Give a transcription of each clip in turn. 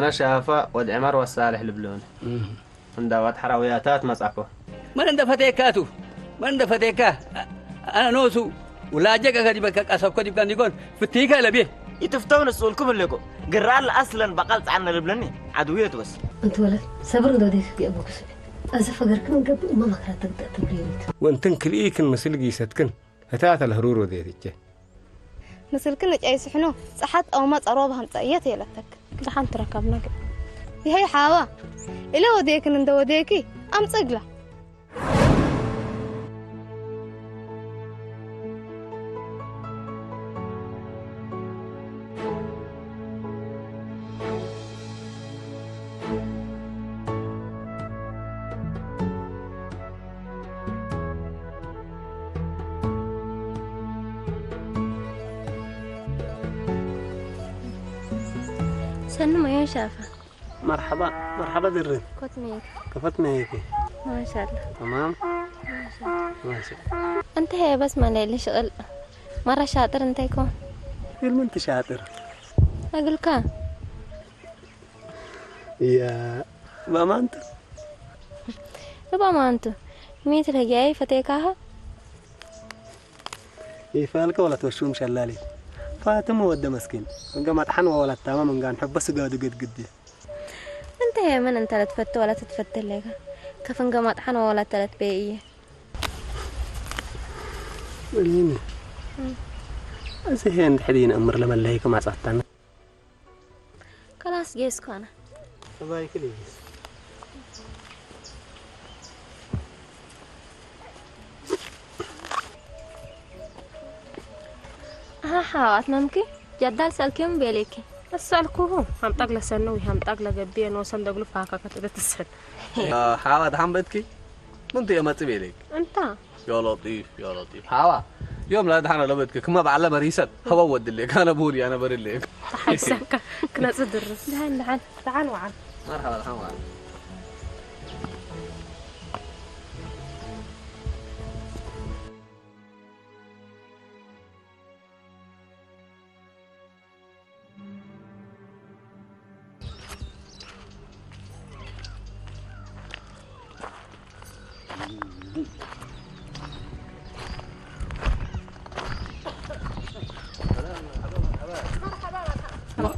أنا شافة ود عمر والصالح البلون عندها حراوياتات مسعكو من عند فتيكاتو من عند فتيكا أنا نوسو ولا جاك كذب كأسف كذب كان يقول فتيكا لبيه يتفتون السؤال كم لكم قرال أصلا بقلت عنا لبناني عدويته بس أنت ولد صبر دوديك يا أبوك سعيد أزف أجركم قبل ما مكرت تقدر تبريد وانتن كليكن مسل جيستكن هتاعت الهرور وديتك مثل كلك أي سحنو صحت أو ما تقربها نتأيت يلتك دحين تركبنا هي حاوة إلا وديك نند وديكي أم صقلة سنو ما ينشافه مرحبا مرحبا درين كنت ميك كفت ميكي ما شاء الله تمام ماشي أنت هي بس ما لي شغل مرة شاطر أنت يكون فيلم انت شاطر أقول كان يا ما انت يبقى ما أنت مين تلقي فتيكها يفعلك ولا توشوم شلالي فاتم ود مسكين قامت حنوه ولا تمام من قان حب بس قاعد قد أنت هي من أنت لا تفت ولا تتفت لك كفن قامت حنوه ولا تلت بيئية وليني زين حدين أمر لما الليك ما صحتنا خلاص جيسكو أنا باي كليس حاوات ممكن جدال سألكم بيليكي السؤالكوه هم تقلا سنوي هم تقلا جبين وصندوق لفاكا كتبت السن حاوة هم بدكي من يا ما تبيلك أنت يا لطيف يا لطيف حاوة يوم لا دحنا لبدك كما بعلم ريست هو ود الليك أنا بوري أنا بري الليك حيسك كنا صدر دهن تعال وعن مرحبا حاوة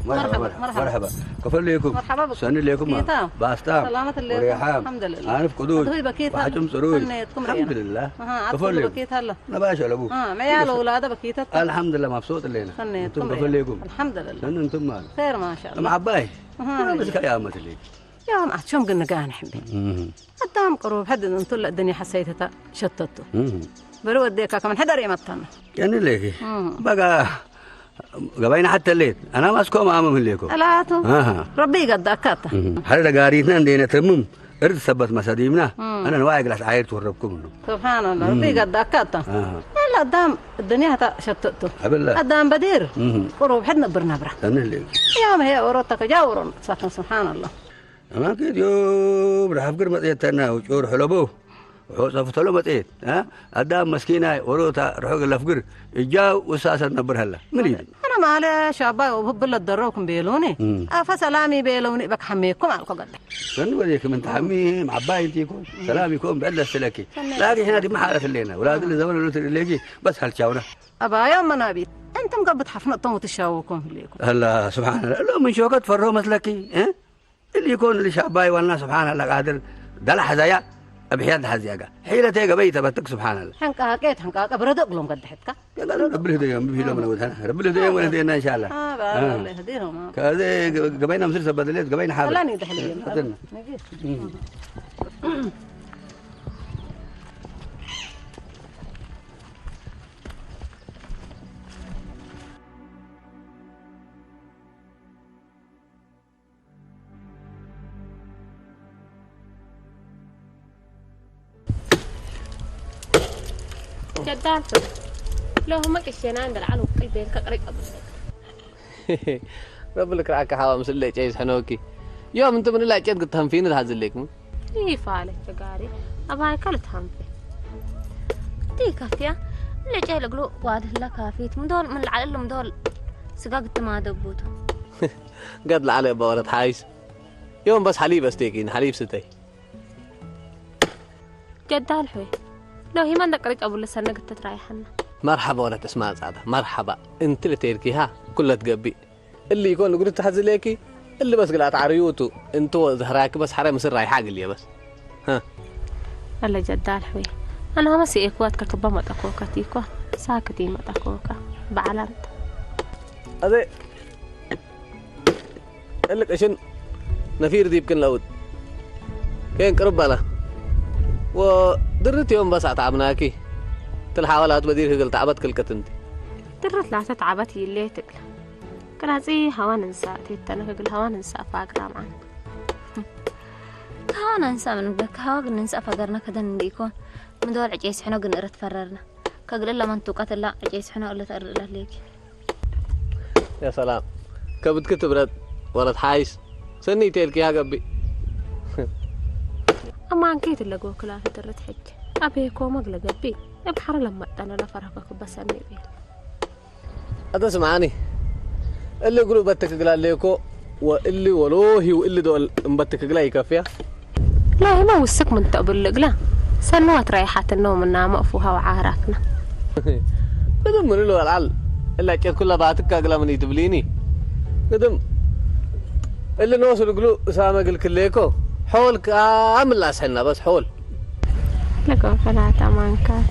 مرحبا كفل ليكم مرحبا بك سن ليكم باستام سلامة الليل وريحان الحمد لله عارف قدود أدوي بكيت وحجم سرور سنيتكم الحمد لله كفل بكيت هلا نباشا لابوك ما يا الأولاد بكيت الحمد لله مبسوط الليلة سنيتكم انتم كفل ليكم الحمد لله سن انتم مال خير ما شاء الله مع عباي بس كيامة الليل يوم أحشم قلنا قاعد حبي قدام قروب حد انتو الدنيا حسيتها شتتو برو وديك كمان حدا ريمتنا يعني ليكي بقى قبينا حتى الليل انا ماسكو ما امم ليكم ثلاثة ربي قد اكاته هل قاريتنا دينا تمم ارد ثبت مساديمنا انا نواعي قلت عاير توربكم سبحان الله ربي قد اكاته لا قدام الدنيا شتتو قدام بدير قروب حدنا برنابره انا الليل يوم هي اوروتك جاورون سبحان الله ما كيد يوم راح افكر مطيتنا وشور حلبوه وصفت له مطيت قدام مسكينه وروتا روح الافكر اجا وساسه نبر هلا مريد انا مالي شابا وهب له دروكم بيلوني فسلامي بيلوني بك حميكم على القعده شنو بديك من تحميه معباي انت يكون سلامي يكون بعد السلكي لاقي هنا دي محاله اللينا اولاد اللي زمان اللي تجي بس هالشاونه ابا يا منابيت انتم قبض حفنتم وتشاوكم ليكم هلا سبحان الله لو من شوكت فرو مثلكي اللي يكون اللي شعباي والناس سبحان الله قادر دلع حزايا بحياد حزياقة حيلة تيجا بيتا بتك سبحان الله حنكا كيت حنكا بردق لهم قد حتكا يا قال رب له ديهم بيجي لهم نودها رب له ديهم ونهدينا ان شاء الله الله يهديهم كذا قبينا مسلسل بدليت قبينا حاضر لا ندحلين جدالته لو هم كشينان دلعلو قلبين كقريق أبوك رب لك رعك حاوة مسلة جايز حنوكي يوم انتم من الله جد قد تهمفين هذا ليكم إيه فالك تقاري أباي كلت هم دي كافية اللي جاي لقلو واده لا كافيت من دول من العلم دول سقاق التمادى بوتو قد العلي بورد حايس يوم بس حليب استيكين حليب ستي جدها الحوي لو هي ما عندك ريت أبو لسانة قلت تريحنا. مرحبا ولا تسمع سعادة مرحبا انت اللي تركيها كلها تقبي اللي يكون قلت تحزليكي اللي بس قلعت عريوتو انتو زهراك بس حرام يصير رايحة قليا بس ها الله جدها الحوي أنا ما سي إكوات كركبا ما تقوكا تيكوا ساكتي ما تقوكا بعلانت هذا قال لك عشان نفير دي يمكن لود كين قرب له ودرت يوم بس تعبناكي تلحاولات بدير قلت تعبت كل كتنتي درت لا تعبتي اللي تقل كنا زي هوا ننسى تيتنا قل هوا ننسى فاقرا معنا هوا ننسى من بك هوا ننسى فاقرنا كذا نديكون من دول عجيس حنا قلنا رت فررنا كقول إلا منطقة لا عجيس حنا ولا تقرر له ليك يا سلام كبد كتبرت ولد حايس سني تلك يا قبي أما أنكيت اللي قو كلاه درت حج أبيكو مقلق قبي بحر لما أنا لا فرحك بس أمي بيه هذا سمعني اللي يقولوا بتك قلال ليكو واللي ولوهي واللي دول مبتك قلا يكفيها لا هي ما وسك من تقبل قلا سنوات رايحات النوم النام أفوها وعارفنا قدم من له العل إلا كيف كلها بعتك قلا من يتبليني قدم اللي نوصل يقولوا سامع قل كليكو حول كامل لاسحنا بس حول لقوا ثلاثة مانكات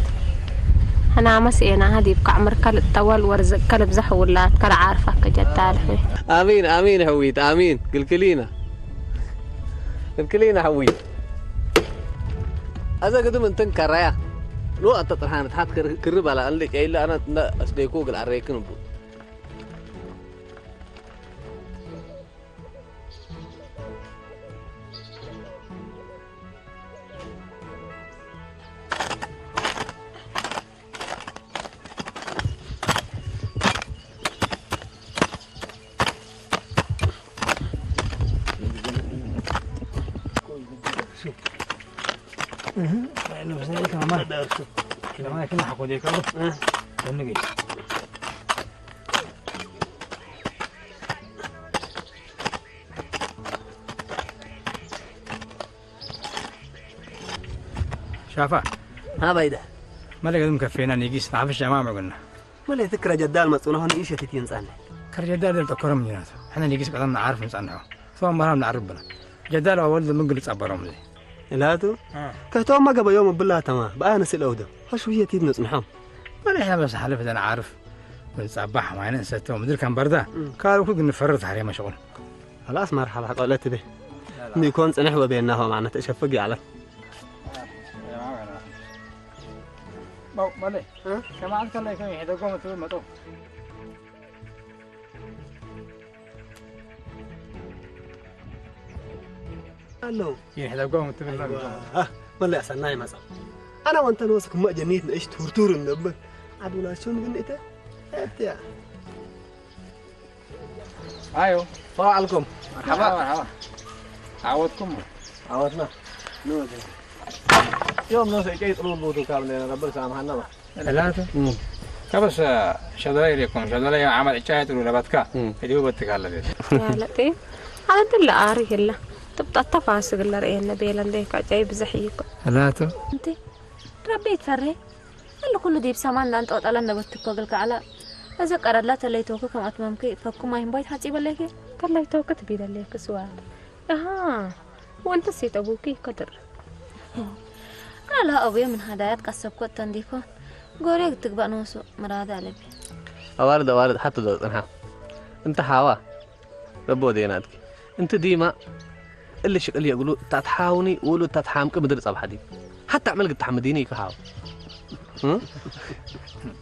أنا مسئنا هذه بقى عمر كلب طول ورزق كلب زحولات كلا عارفة كجد الحوي آمين آمين حويت آمين قل كلينا حويت هذا قدم انتن كرايا لو أنت طرحان تحت كرب على قلك إلا أنا أصدقوك العريكن بو شافا ها بايده ما لقيت مكفينا نيجيس نعرف الجماعة قلنا ما لي فكرة جدال مسؤولة هون إيش تتين صانع كرجدال دلت كرم جنات احنا نيجيس قدرنا نعرف نصنعه ثم مرهم نعرف بنا جدال أول من قلت أبرم لي لاتو كهتو ما قبل يوم بالله تمام بقى نسي الأودة هش وهي تيد نصنعهم ما لي احنا بس حلفت أنا عارف بنصبح معنا نسيتهم مدير كان بردا قالوا كل نفرط عليه مشغول خلاص مرحبا قالت به نيكون صنحوا بيننا معنا تشفقي على ما لي كما عندك الله يكون يحدى قوم تقول ما تو الو يحدى قوم تقول ما ولا أسناي مثلا أنا وأنت نوسك ما جنيت نعيش تورتور النبض عدونا شو نقول إنت أنت أيوه السلام عليكم مرحبا عودكم عودنا يوم نوصل جاي طلول بوتو كامل ربنا سامحنا ما ثلاثة كبس شدوي يكون شدوي عمل إجاهد ولا بتكا اللي هو بتكالله ده يا لطيف هذا اللي أعرف إلا تبقى التفاصيل اللي رأينا بيلان ديك جايب زحيكو ثلاثة أنت ربي تفري اللي كله ديب سامان أنت أطلعنا بتكوكلك على إذا قرر لا تليتوك كم أتممك فكم ما ينبغي حتجيب لك تليتوك تبي لك سؤال وأنت سيت أبوكي قدر أنا لا أبوي من هدايات كسب كوت تنديكو قولي تقبل نوسو مراد على بي وارد حتى دوت أنها أنت حاوا ربو ديناتك أنت ديما اللي شكل يقولوا تتحاوني يقولوا تتحامك مدرس أبو حديد حتى عمل قد تحمديني كحاو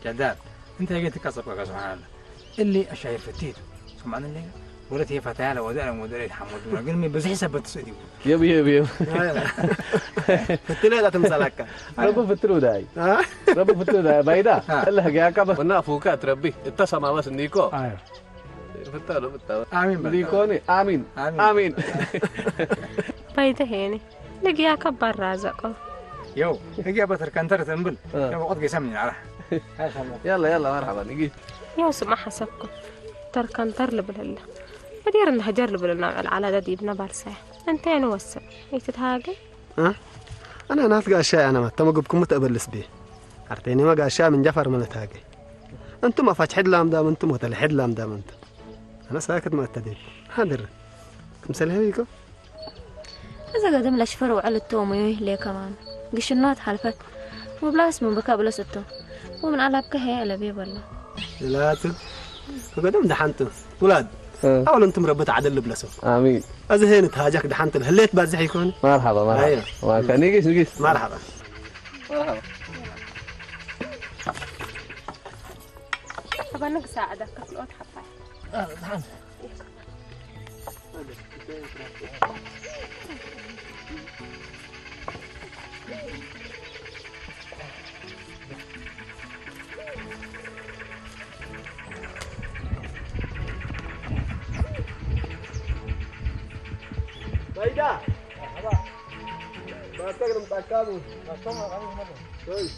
جدال انت جيت تكسب يا سبحان الله اللي اشاير فتيت سمعنا اللي ولت هي فتاه لو ودار مدير يحمدونا قال لي بس حسب تسدي يبي فتلي لا تمسلك ربو فتلو داي ربو فتلو داي بايدا الله جاك بس ونا فوكا تربي اتصل بس نيكو ايوه فتلو امين نيكوني امين بايدا هيني لقيا كبر رازقه يو هي بتر كنتر تنبل يو قد قسمني على يلا مرحبا نجي يا سمع حسبكم تركن ترلب لله بدير إنها جرب لنا على دي ابن بالساعة أنت نوسع يتتهاجي أنا ناس قاشا أنا ما تمقبكم متقبلس بيه عرتيني ما قاشا من جفر من تهاجي أنتم ما فاتح لام دام أنتم وتلحد لام دام أنت أنا ساكت ما أتدري حاضر كم سلهيكم إذا قدم لشفر وعلى التومي ليه كمان قش النوت حلفت وبلا اسم بكا بلا ستو ومن على بكه إلا بيه والله لا تب فقدم دحنتم ولاد أول أنتم ربط عدل بلسو آمين أذا هين تهاجك دحنتم هليت بازح يكون مرحبا مرحبا أيوه ما كان يجيس مرحبا طب أنا ساعدك كفل أوت حفاي بايدا ما تقدر متأكدوا كويس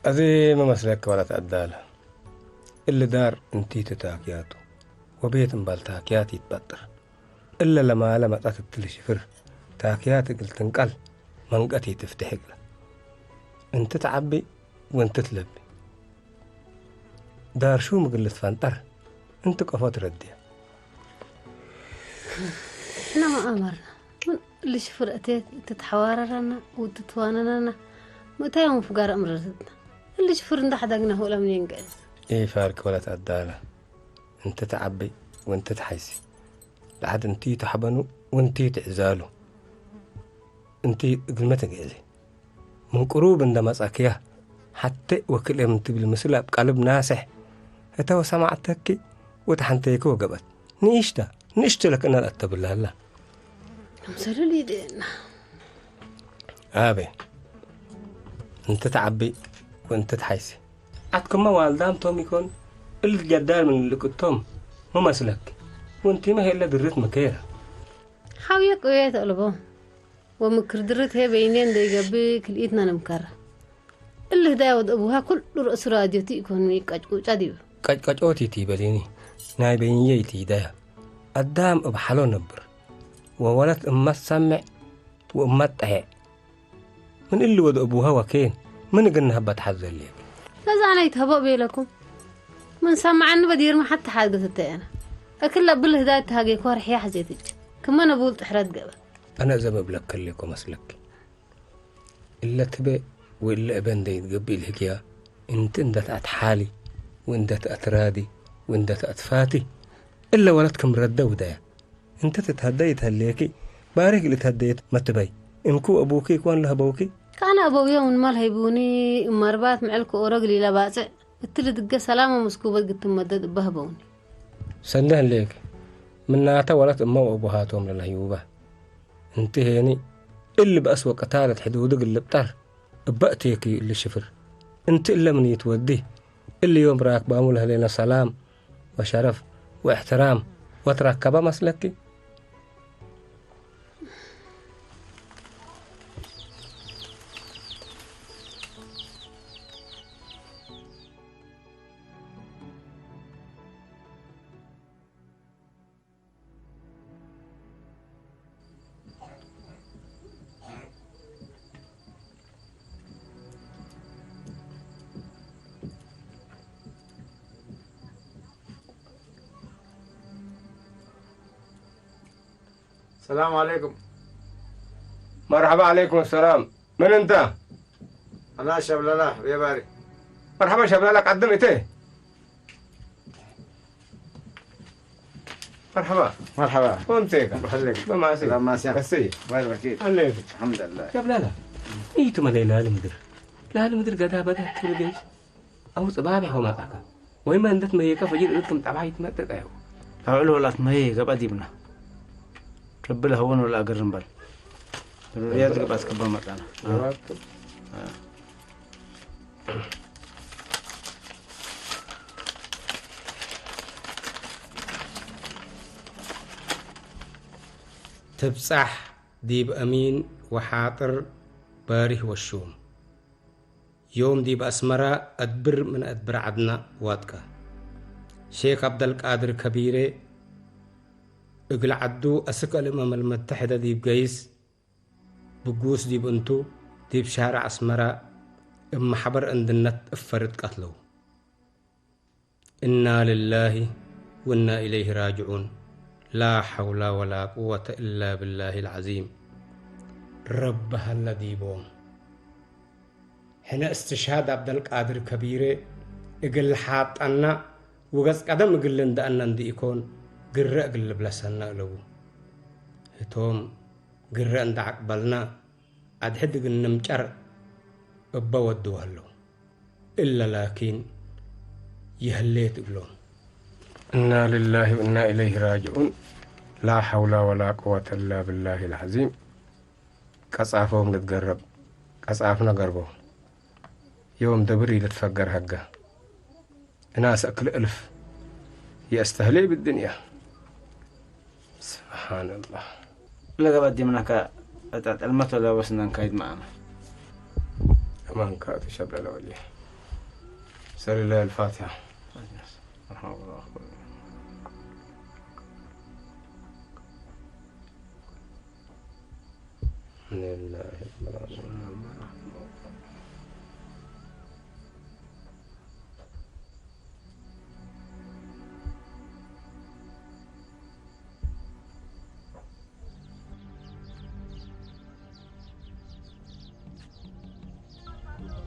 هذه ما مسلك ولا تأدالة اللي دار انتي تتاكياته وبيت مبال تاكيات يتبطر إلا لما تأتت شفر تاكيات قل تنقل منقتي تفتح له انت تعبي وانت تلبي دار شو مقلت فانطر انت قفات ردي احنا ما امرنا اللي شفر اتيت تتحواررنا وتتواننا متى يوم فقار امرتنا اللي شفر انت حدقنا هو لم ينقذ ايه فارك ولا تأدالة انت تعبي وانت تحيسي لحد انتي تحبنوا وانتي تعزالوا انتي قلمتك ايزي من قروب عندما ساكيه حتى وكل انت بالمثل بقلب ناسح هتو سمعتك وتحنتيكو قبت نيشتا لك انا الاتب الله الله مسر لي دينا ابي انت تعبي وانت تحيسي عدكم ما والدام توم يكون الجدال من اللي كنتم مو مسلك وانت ما هي الا دريت مكيره حاويك ويا تقلبهم ومكر درت هي بينين دي جابك لقيتنا نمكره اللي داود ابوها كل رأس راديو تيكون ميقاج قاجديو قاجوتي تيبليني ناي بينيي تيدا قدام بحلو نبر وولد امه سمع وامه طهي من اللي ود ابوها وكين من قلنا هبت حزل لي لازم انا يتهبط بيلكم من سمع عنه بدير ما حتى حاجه تتانا اكل بالهدايه هاجي كورح يا حزيتك كمان ابو تحرد قبل انا زي ما بلك لكم مسلك الا تبي وإلا ابن دي تقبل الهكيا انت اندت حالي واندت اترادي واندت اتفاتي الا ولدكم رد ودا انت تتهديت هليكي بارك اللي تهديت ما تبي انكو ابوكي كون له ابوكي كان ابويا من مال هيبوني مربات معلكو ورجلي لباسع التلت سلامه مسكوبه قلت مدد بهبوني سنده ليك من ناتا ولد امه وابوهاتهم للهيوبه انت هيني اللي بأسوأ قتالة حدودك اللي بطر بقتيكي اللي شفر انت إلا من يتوديه اللي يوم راك بامولها لنا سلام وشرف واحترام وتركبه مسلكي السلام عليكم. مرحبا عليكم السلام. من انت؟ انا شبلله يا باري. مرحبا شبلله قدمت ايه؟ مرحبا. مرحبا. وانتيك؟ بخليك. ما ماسك. لا ماسك. بسي. وين وكيل؟ عليك. الحمد لله. شبلله. إيتو ما لا المدر لا المدر قدها بدها تفرجيش أو صبابي هو ما أكا وإما أنت ما يكفى جيل لكم تبعيت ما تدعو فعلوا ولا ما هي قبل ديبنا رب له هون ولا أقرن بال الرياض قبل كبر مكانه تبصح ديب أمين وحاطر باريه والشوم يوم ديب أسمرة أدبر من أدبر عدنا واتكا شيخ عبد القادر كبيرة اقل عدو أسكال الأمم المتحدة ديب قيس بقوس ديب انتو ديب شارع أسمرة اما حبر عند النت افرد قتلو إنا لله وإنا إليه راجعون لا حول ولا قوة إلا بالله العظيم ربها الذي بوم هنا استشهاد عبد القادر كبيرة اقل حاط أنا وقص قدم اقل اند أنا اندي يكون قرر اقل بلسنا له هتوم قرر اند عقبلنا عد حد قلنا مجر ابا ودوها له إلا لكن يهليت قلون إنا لله وإنا إليه راجعون لا حول ولا قوة إلا بالله العظيم قصافهم نتقرب قصافنا قربوا يوم دبري لتفقر حقه ناس أكل ألف يستهلي بالدنيا سبحان الله لا قبل ديمناك المثل وسنا كايد معنا أمان كاتو شبل الأولي سر الله الفاتحة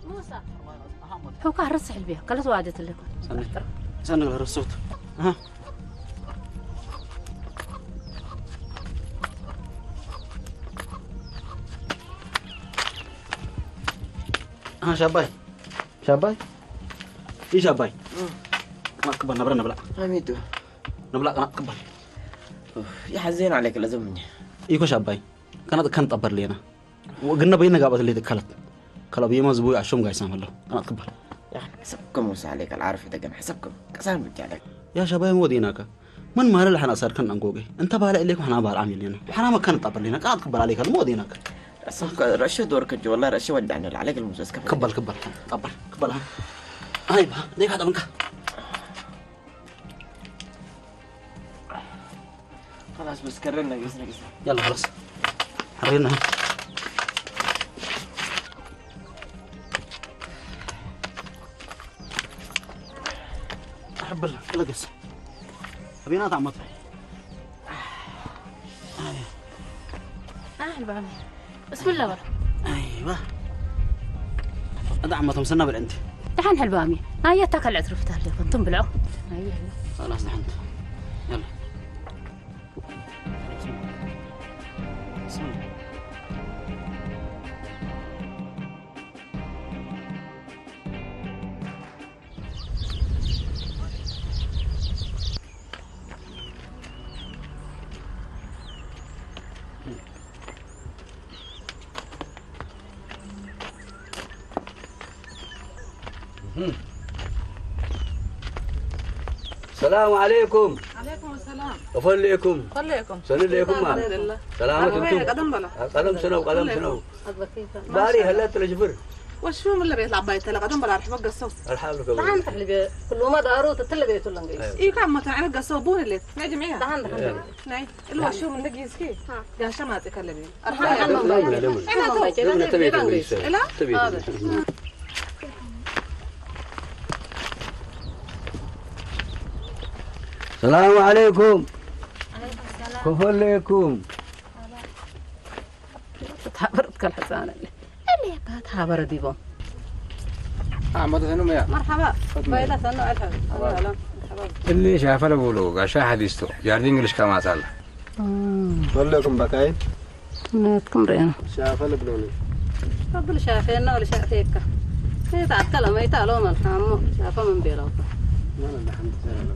موسى هو كان رصح البيها قالت وعدت لكم سنة الصوت ها شاباي إيه شاباي كنا كبر نبلا حميدو نبلا كنا كبر يحزين عليك لازم مني إيكو شاباي كان طبر لينا وقلنا بينا قابت اللي تكلت كلا بيما زبوي عشوم قاعد يسامح له أنا أتكبر يعني حسبكم موسى عليك العارف دقن حسبكم كسان بجي عليك يا شباب موديناك من مال اللي حنا صار كنا نقوقي أنت بالع إليك وحنا بال عامل لنا وحنا ما كان طبر لينا قاعد كبر عليك الموديناك رشة دورك الجو والله رشة ودعنا عليك الموسى كبر طبر ها هاي بها ديك هذا منك خلاص بس كررنا قصنا يلا خلاص حرينا أحب الله يلا قص أبينا طعم مطرح أهل بعمل بسم الله ورا أيوة أدعم مطعم سنة بالأنت دحين حلبامي هاي تاكل عترفتها لك انتم بلعوا أيوة خلاص دحين يلا بسم الله السلام عليكم. عليكم السلام. وفليكم. فليكم. سليكم ما. سلامتكم. قدم سنو. باري هلا تلجفر. وش هو من اللي بيطلع بيت قدم بلا رح بقصو. الحمد لله. تعال تحلي كل ما دارو تتلقى يتولن قيس. إيه كم ما تعرف قصوبون اللي نادي معيها. تعال. ناي. اللي شو من نجيز كي. يا شمات تكلمين. السلام عليكم. عليكم السلام. كفلكم. تحبرت كل حسان اللي كانت حبر ديبو. أحمد سنو يا مرحبا. بايلا سنو ألف. اللي شاف له بولو عشان حديثه جاردين إنجليش كمان صار. كلكم بكاين. نتكم رينا. شاف له بلوني. قبل شافينا ولا شافيك هي تعتلا ما يتعلو من حامو شافه من بيروطه ما أنا الحمد لله.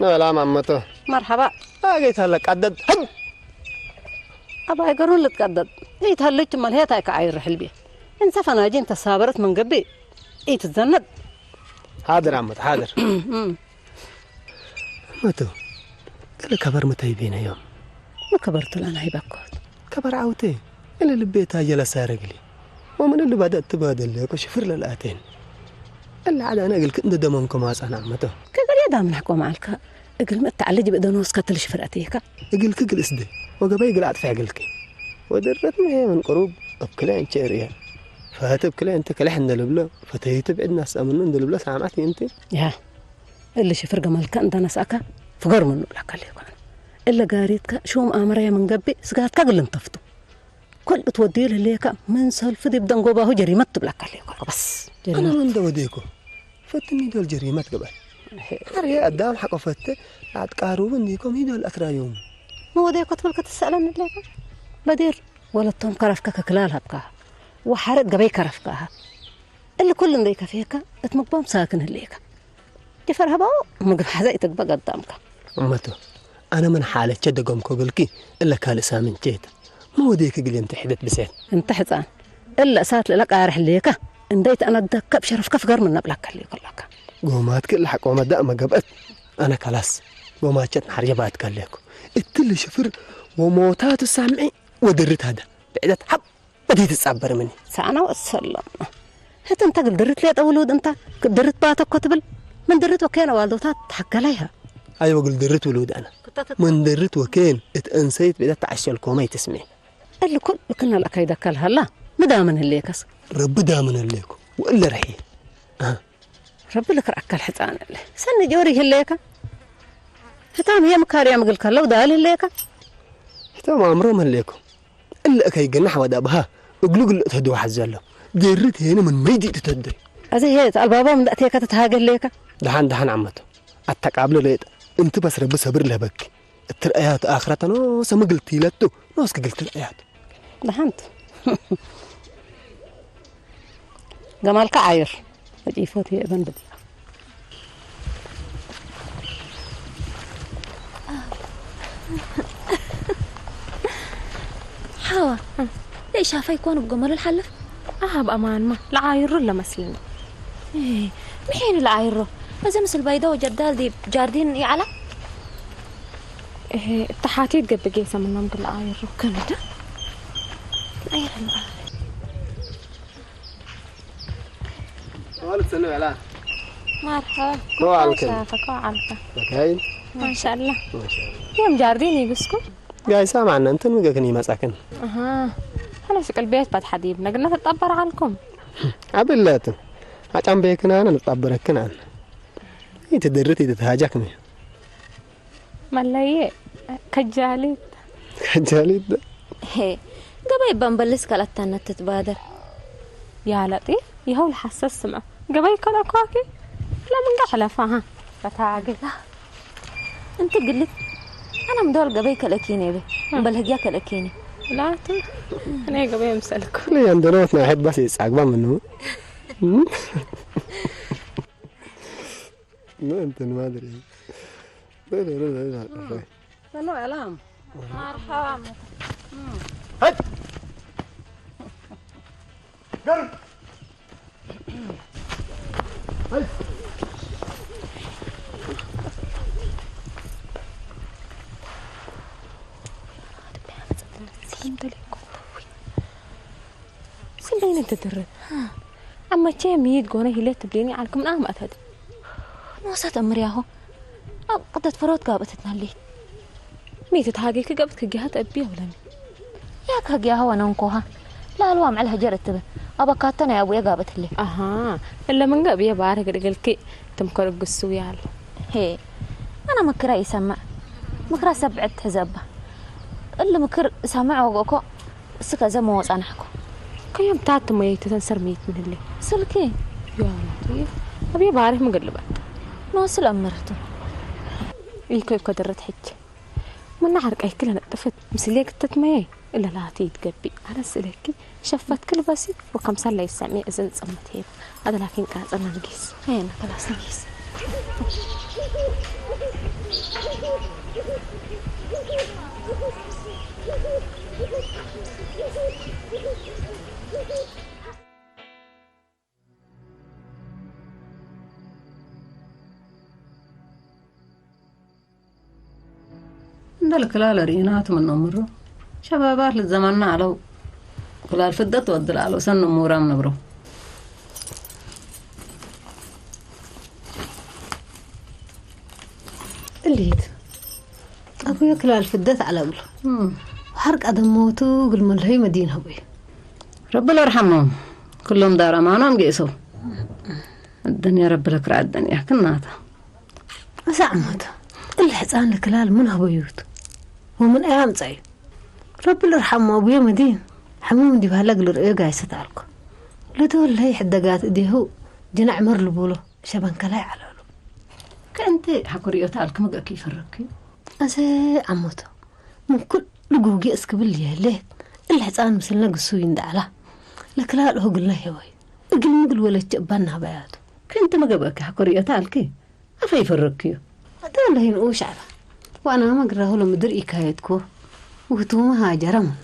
لا مامته مرحبا جيت هلا قدد أبا يقرون لك قدد جيت هلك مال هي تايك عاير حلبي إن سفنا جين تسابرت من قبي إيه تتزند حاضر عمت حاضر متو قال كبر متى يبينا يوم ما كبرت أنا هيبكوت كبر عوتي اللي لبيتها جلس سارق لي ومن اللي بدأت تبادل لك وشفر للآتين اللي عاد أنا قلت كنت دمنكم أنا عمته كقول يا دام نحكوا معك اقل ما تعلج بدنوس كتلش فرقتيك اقل كقل اسدي وقبي قلعت في عقلك ودرتني هي من قروب بكلا انت ريال فهتب كلا انت كلحن دلبله فتيت بعد ناس امنن دلبله سامعتي انت يا اللي شفر جمالك انت نساك فقر منه لك عليك الا قاريتك شو مامره من قبي سقات كقل انطفتو كل تودي له ليك من سالفه دي بدن قوبه جريمت بلك عليك بس انا من دوديكو فتني دول جريمات قبل هري قدام حق فته عاد قاروب انيكم هي دول اكرا يوم ما وديك تقول تسالني ليك بدير ولا توم كرفك كلالها بكاها وحرد قبي كرفكاها اللي كل ذيك فيك اتمقبام ساكن هليك تفرها باو مقب حزيتك بقى قدامك امته انا من حاله جدقهم كوبلكي الا كال سامن جيت ما وديك قلي انت حدت بسيت انت حزان الا سات لك ارح ليك انديت انا ادك بشرفك فقر من نبلك ليك لك قومات كل حق وما دام قبت انا خلاص قومات جت حريبات قال لكم التل شفر وموتات السامعي ودرت هذا بعدت حب بديت تصبر مني سانا والسلام هات انت قل درت لي اولود انت درت باتك كتبل من درت وكان والدتها تحكى عليها ايوه قل درت ولود انا من درت وكان اتانسيت بدات تعشى الكومي تسمع اللي كل كنا لك يدك هلا مدامن هليكس رب دامن هليكو والا رحي رب لك رأك الحصان اللي سن جوري هليكا هتام هي مكاريا مقلك لو دال هليكا هتام عمرهم هليكو إلا أكي جنح ودابها اقلق تهدوا حزالو درت هنا من ميدي تتدري أزي هي البابا من دأتيك تتهاجر ليكا دحان عمته التقابل ليت انت بس رب صبر لبك الترقيات آخرة نوس ما قلتي لتو نوس قلت الآيات دحانت جمالك عاير بدي فوت هي ابن بدي حوا ليش شافا يكونوا بقمر الحلف؟ بأمان ما العاير ولا مسلم ايه محين العايرو مازال مثل بيضة وجدال دي جاردين يعلى ايه التحاتيت قد قيسة من نمط العاير كندا العاير المعاير والد سنو علان مرحبا وعليكم شافك وعليكم بكاين ما شاء الله ما شاء الله يوم جاردين يبسكم جاي سامعنا انت نوقكني مساكن أنا شكل البيت بعد حديبنا قلنا تتطبر عنكم عبلاتن عشان بيكنا أنا نتطبرك كنان هي تدرتي تتهاجكني ملاية كجاليت ده هي قبل بنبلس كالتنا تتبادر يا لطيف يهول حساس سمع قبل كلا كاكي لا من قحلة فاها بتعقل انت قلت انا مدول قبل كلاكيني بي بل هجاك كلاكيني لا انا قبل مسلك ليه عندنا واحد بس يسعق منه ما انت ما ادري لا سلام علام مرحبا هات قرب سلين انت تدرب اما تشي ميد قونه هي تبليني عليكم انا ما اتهد ما صات امر ياهو قدت فروت قابتتنا لي ميت تهاجيك قابتك جهات ابيها ولا ياك هاجي هو انا انكوها لا الوام على هجرت به ابكاتنا يا ابويا قابت لي اها الا من قبي بارك قلكي تمكر قسو يال هي انا مكرا يسمع مكرا سبعت حزبه الا مكر سامع وقوكو سكا زمو صنحكو كيوم تاعت ما يتنسر ميت من اللي سلكي يا لطيف ابي بعرف مقلبه نوصل امرته كيف قدرت حج من نعرق اي كلنا طفت مسليك تتمي الا لا تيتقبي على سلكي شفت كل بسي وكم صار يسمع اذن صمت هيك هذا لكن قاصنا نقيس هنا خلاص نقيس ندل كلال رينات من نمرو شبابات للزمن على كلال فدت ودل على سن مورام نبرو الليت أبويا كلال فدت على أوله حرق أدم موتو قل ملهي مدينة أبوي رب الله يرحمهم كلهم دار أمانهم قيسوا الدنيا رب لك رع الدنيا كناتا أسعمت الحسان لكلال منها بيوت ومن أيام زي رب الله يرحمه أبويا مدين حموم دي بهلق لرؤية قايسة تعلقه لدول هي حدقات دي هو جنع مر لبوله شبان كلاي على له كأنت حكوريو تعلق مقا كيف الركي أسي عموته من كل لقوقي أسكبل ليه ليه الحسان مثلنا قصوين دعلا لكلال هو قلنا هواي اقل مقل ولا تجبانها بياته كنت مقا حكوريو تعلقي أفايف الركيو دول هين أوش على وأنا ما قراه له مدر إكايتكو وهتومها جرم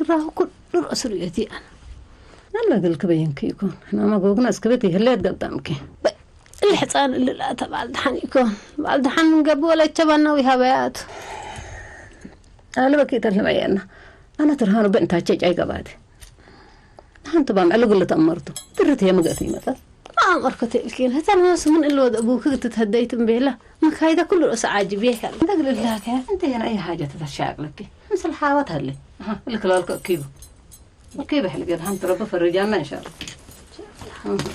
قراه كل رأس رؤيتي أنا أنا قلت بينك يكون أنا ما قلنا أسكبتي هليت قدامك الحصان اللي لا تبع الدحن يكون بعد الدحن من قبل ولا تبعنا ويهابيات أنا بكيت اللي أنا ترهان بنت هتشج أي قبادي نحن طبعا على قلة أمرته درت هي مقاتي مثلا ما أمرك تلكين هذا الناس من اللي ود أبوك تتهديت بيله ما كايدا كل رأس عاجبيه كان تقول لك أنت هنا أي حاجة تتشاق لك مثل حاوات هلي لك لالك كيبو كيف حلقة الحين تربى في الرجال إن شاء الله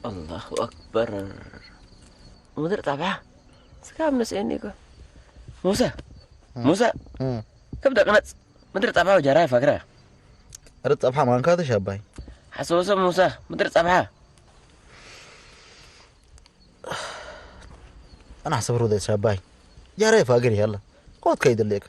الله أكبر مدير طبعا سكاب نسينيكو موسى موسى كبدا قناة مدير طبعا وجراي فقرة رد طبعا ما انكاتش شاباي حسوسة موسى مدير طبعا انا حسب رودة شاباي جراي فقري يلا قوت كيد ليك